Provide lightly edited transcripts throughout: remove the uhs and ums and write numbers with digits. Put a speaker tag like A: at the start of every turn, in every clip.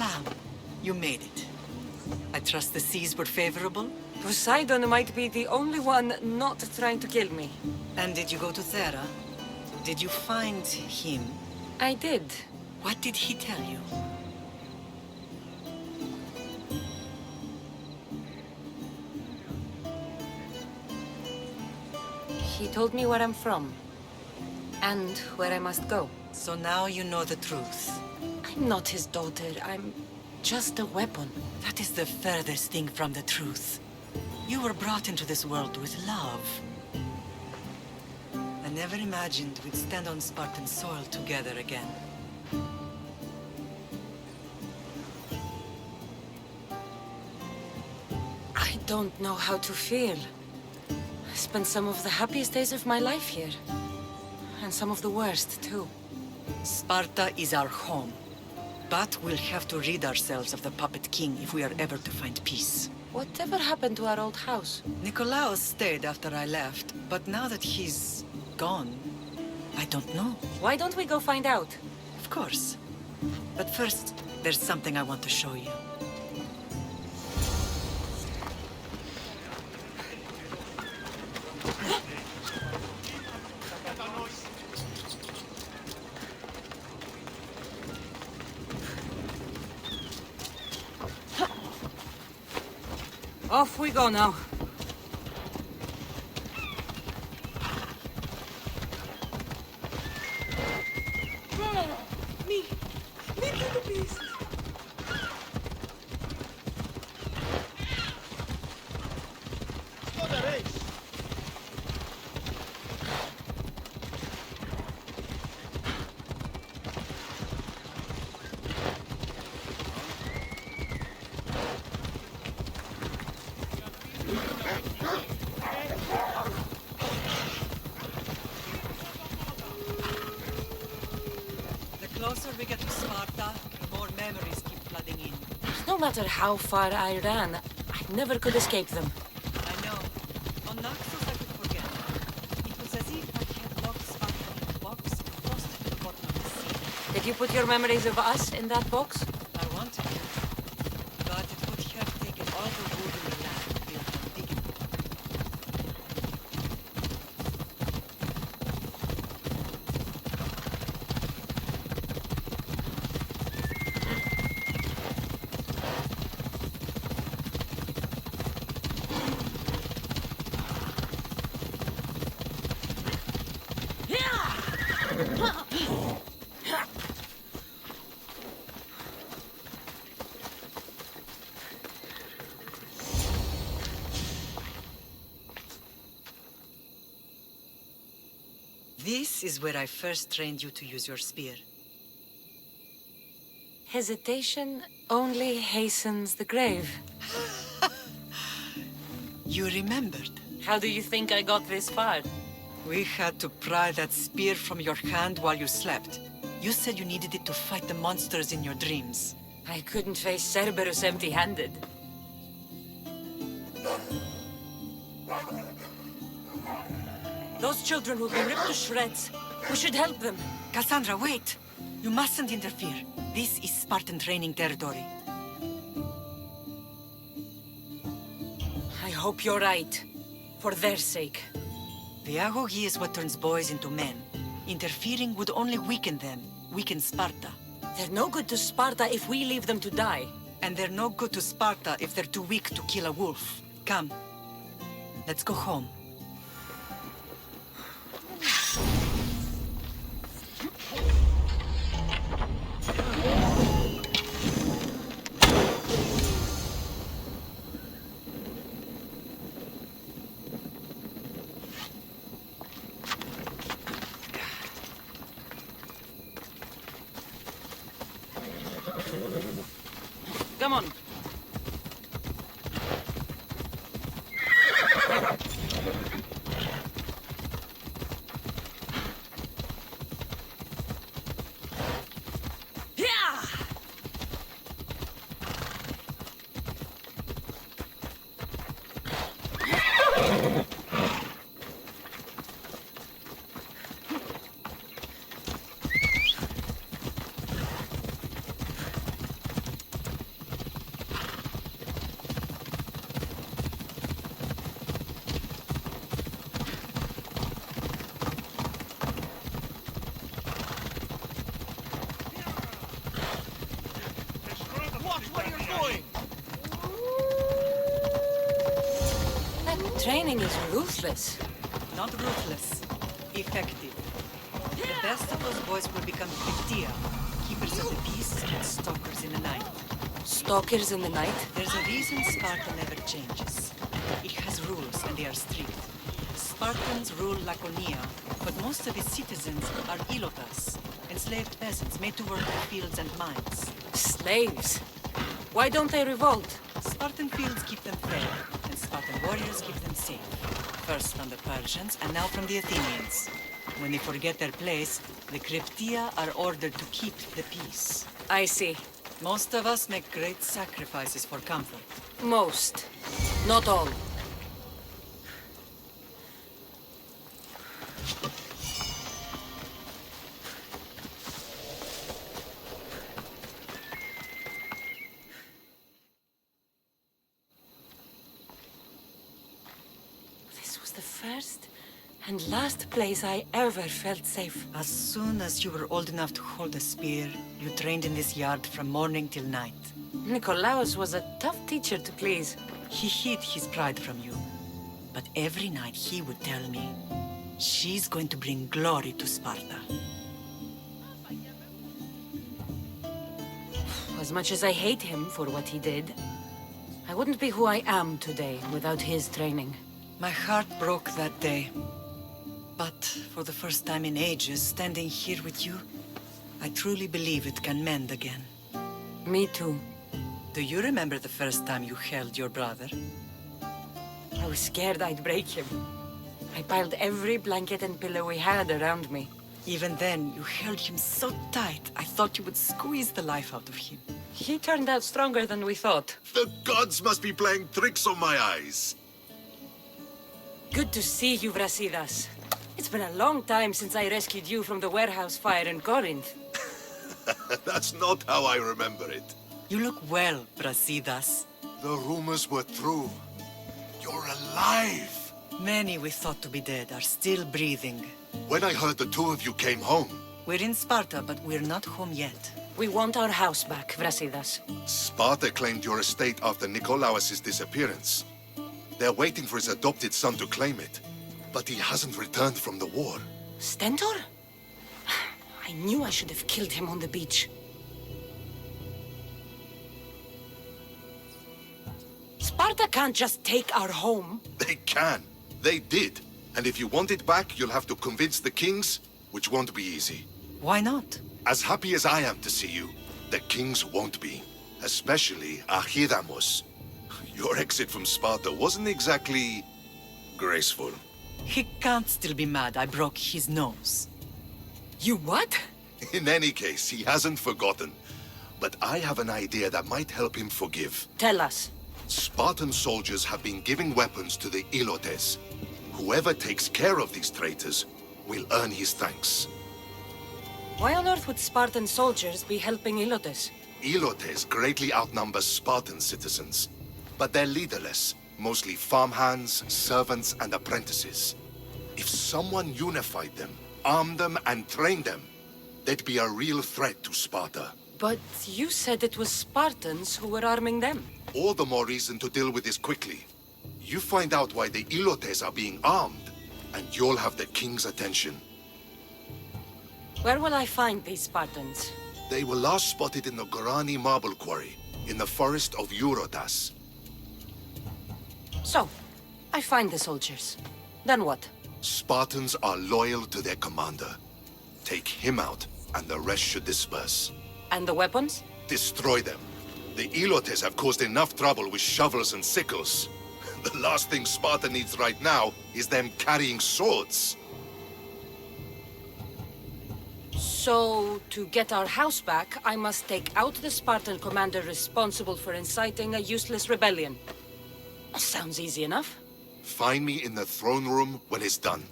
A: Lamb, you made it. I trust the seas were favorable?
B: Poseidon might be the only one not trying to kill me.
A: And did you go to Thera? Did you find him?
B: I did.
A: What did he tell you?
B: He told me where I'm from. And where I must go.
A: So now you know the truth.
B: I'm not his daughter. I'm just a weapon.
A: That is the furthest thing from the truth. You were brought into this world with love. I never imagined we'd stand on Spartan soil together again.
B: I don't know how to feel. I spent some of the happiest days of my life here. And some of the worst, too.
A: Sparta is our home. But we'll have to rid ourselves of the Puppet King if we are ever to find peace.
B: Whatever happened to our old house?
A: Nikolaos stayed after I left, but now that he's gone, I don't know.
B: Why don't we go find out?
A: Of course. But first, there's something I want to show you.
B: Off we go now.
C: Me little pieces.
A: The closer we get to Sparta, the more memories keep flooding in.
B: No matter how far I ran, I never could escape them.
A: I know. On Naxos I could forget. It was as if I had locked Sparta in a box and tossed it to the bottom of the sea.
B: Did you put your memories of us in that box?
A: I wanted to, but it would have taken all the wood in the land to build one big enough. This is where I first trained you to use your spear.
B: Hesitation only hastens the grave.
A: You remembered.
B: How do you think I got this far?
A: We had to pry that spear from your hand while you slept. You said you needed it to fight the monsters in your dreams.
B: I couldn't face Cerberus empty-handed. Those children will be ripped to shreds. We should help them.
A: Cassandra, wait! You mustn't interfere. This is Spartan training territory.
B: I hope you're right. For their sake.
A: The Agogi is what turns boys into men. Interfering would only weaken them, weaken Sparta.
B: They're no good to Sparta if we leave them to die.
A: And they're no good to Sparta if they're too weak to kill a wolf. Come. Let's go home.
B: Come on. training is ruthless.
A: Not ruthless. Effective. The best of those boys will become Cryptia, keepers of the peace and stalkers in the night.
B: Stalkers in the night?
A: There's a reason Sparta never changes. It has rules, and they are strict. Spartans rule Laconia, but most of its citizens are ilotas, enslaved peasants made to work the fields and mines.
B: Slaves? Why don't they revolt?
A: Spartan fields keep them fair, and Spartan warriors keep them safe. First from the Persians, and now from the Athenians. When they forget their place, the Cryptia are ordered to keep the peace.
B: I see.
A: Most of us make great sacrifices for comfort.
B: Most. Not all. This was the first and last place I ever felt safe.
A: As soon as you were old enough to hold a spear, you trained in this yard from morning till night.
B: Nikolaos was a tough teacher to please.
A: He hid his pride from you. But every night he would tell me, she's going to bring glory to Sparta.
B: As much as I hate him for what he did, I wouldn't be who I am today without his training.
A: My heart broke that day. But for the first time in ages, standing here with you, I truly believe it can mend again.
B: Me too.
A: Do you remember the first time you held your brother?
B: I was scared I'd break him. I piled every blanket and pillow we had around me.
A: Even then, you held him so tight, I thought you would squeeze the life out of him.
B: He turned out stronger than we thought.
D: The gods must be playing tricks on my eyes.
B: Good to see you, Brasidas. It's been a long time since I rescued you from the warehouse fire in Corinth.
D: That's not how I remember it.
A: You look well, Brasidas.
D: The rumors were true. You're alive.
A: Many we thought to be dead are still breathing.
D: When I heard the two of you came home,
A: We're in Sparta, but we're not home yet.
B: We want our house back, Brasidas.
D: Sparta claimed your estate after Nikolaos' disappearance. They're waiting for his adopted son to claim it. But he hasn't returned from the war.
B: Stentor? I knew I should have killed him on the beach. Sparta can't just take our home.
D: They can. They did. And if you want it back, you'll have to convince the kings, which won't be easy.
A: Why not?
D: As happy as I am to see you, the kings won't be. Especially Archidamos. Your exit from Sparta wasn't exactly graceful.
A: He can't still be mad I broke his nose.
B: You what?
D: In any case, he hasn't forgotten. But I have an idea that might help him forgive.
B: Tell us.
D: Spartan soldiers have been giving weapons to the Ilotes. Whoever takes care of these traitors will earn his thanks.
B: Why on earth would Spartan soldiers be helping Ilotes?
D: Ilotes greatly outnumber Spartan citizens. But they're leaderless, mostly farmhands, servants, and apprentices. If someone unified them, armed them, and trained them, they'd be a real threat to Sparta.
B: But you said it was Spartans who were arming them.
D: All the more reason to deal with this quickly. You find out why the Ilotes are being armed, and you'll have the king's attention.
B: Where will I find these Spartans?
D: They were last spotted in the Gorani marble quarry, in the forest of Eurotas.
B: So, I find the soldiers. Then what?
D: Spartans are loyal to their commander. Take him out, and the rest should disperse.
B: And the weapons?
D: Destroy them. The Ilotes have caused enough trouble with shovels and sickles. The last thing Sparta needs right now is them carrying swords.
B: So, to get our house back, I must take out the Spartan commander responsible for inciting a useless rebellion. Sounds easy enough.
D: Find me in the throne room when it's done.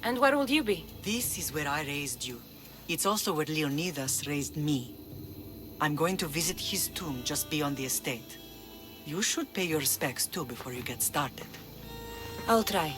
B: And where will you be?
A: This is where I raised you. It's also where Leonidas raised me. I'm going to visit his tomb just beyond the estate. You should pay your respects too before you get started.
B: I'll try.